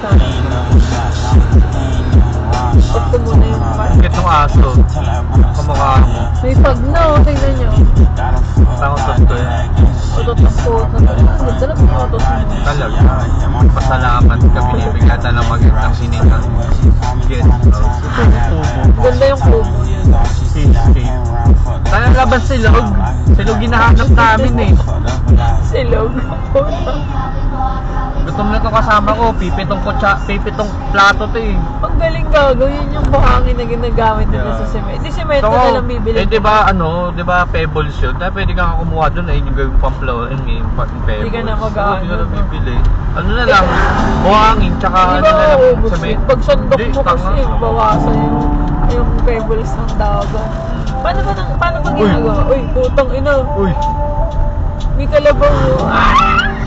Ito muna yung part. Itong aso. Kamukha mo. May pag na, tingnan nyo. Tangotot to eh. Utot ang puto. Ganda lang yung utot mo. Talaga. Pasalamat ka binibigatan ng magandang sinina. Get. Ganda yung kubo. Sana laban silog. Silog hinahanap namin eh. Silog. Gutom na to kasama ko. Pipitong plato to eh. Ang galing gagawin yung buhangin na ginagamit nila sa semento. Hindi semento na lang bibili. Eh, di ba pebbles yun? Dahil pwede kang kumuha doon eh, yung gawin pang flooring eh, yung pebbles. Hindi ka na mag-aano. Hindi ka na bibili. Ano na lang, buhangin, tsaka ano na lang, semento. Pag sandok mo kasi, bawasan yung pebbles ng dagat. Paano ba ginagawa? Uy, putang ina. Uy, May kalabaw mo.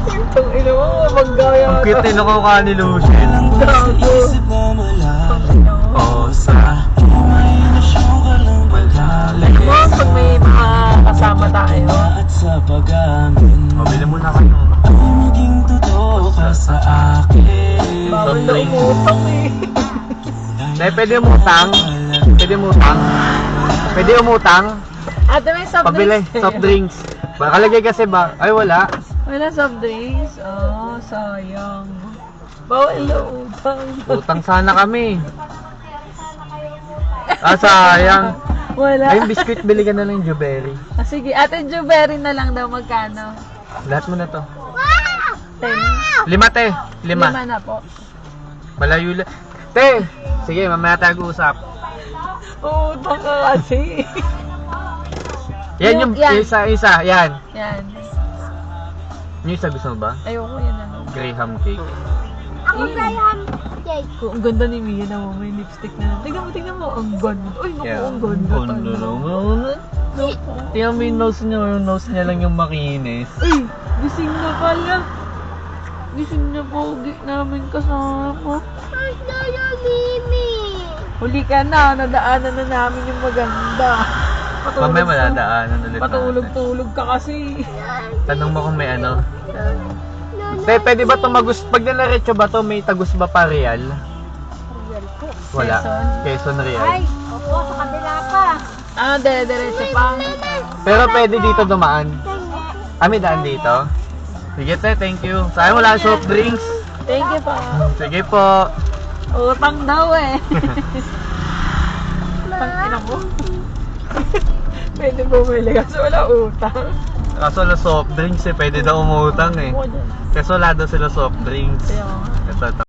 Putang ina mo, maggaya ang ka. cute eh, nakuha ni Lucien. Gago. Oo, sa Alam mo, pag may mga kasama tayo, mabili mo na kayo. bawal na umutang eh. Dahil pwede umutang. Pwede umutang. Ate, may soft Pabili, drinks. soft drinks. Nakalagay kasi ba? Ay, wala. Wala soft drinks? Oh, sayang. Bawal na utang. Utang sana kami. Ah, sayang. Wala. Ay, yung biscuit, bili ka na lang yung Juberry. Ah, sige, Ate Juberry na lang daw magkano? Lahat mo na to. 10. 5, te. 5. 5 na po. Malayo lang. Te! Sige, mamaya tayo usap. Utang ka kasi. Yan yung Yan. isa. Yan. Yan. Yung isa gusto mo ba? Ayoko yan ano. Graham cake. Ako Graham cake. Ang ganda ni Mia na may lipstick na. Tingnan mo. Ang ganda. Uy, naku, ang ganda. Tingnan mo yung nose niya. Yung nose niya lang yung makinis. Uy, gising na pala. Gising na pogi namin kasama. Ang daya, Mimi. Huli ka na, nadaanan na namin yung maganda. Mamaya madadaanan ulit natin. Patulog-tulog ka kasi. Tanong mo kung may ano. Te, pwede ba ito pag nalaretso ba ito, may tagus ba pa real? Wala. Quezon real. Ay, opo, sa kabila pa. Ah, dire-diretso pa. Pero pwede dito dumaan. Ah, may daan dito? Sige te, thank you. Sayang wala soft drinks. Thank you pa. Sige po. Utang daw eh. Tangina mo. Pwede bumili kasi wala utang. Kaso wala soft drinks eh, pwede daw umutang eh. Kaso wala daw sila soft drinks. Kaya nga. Ito.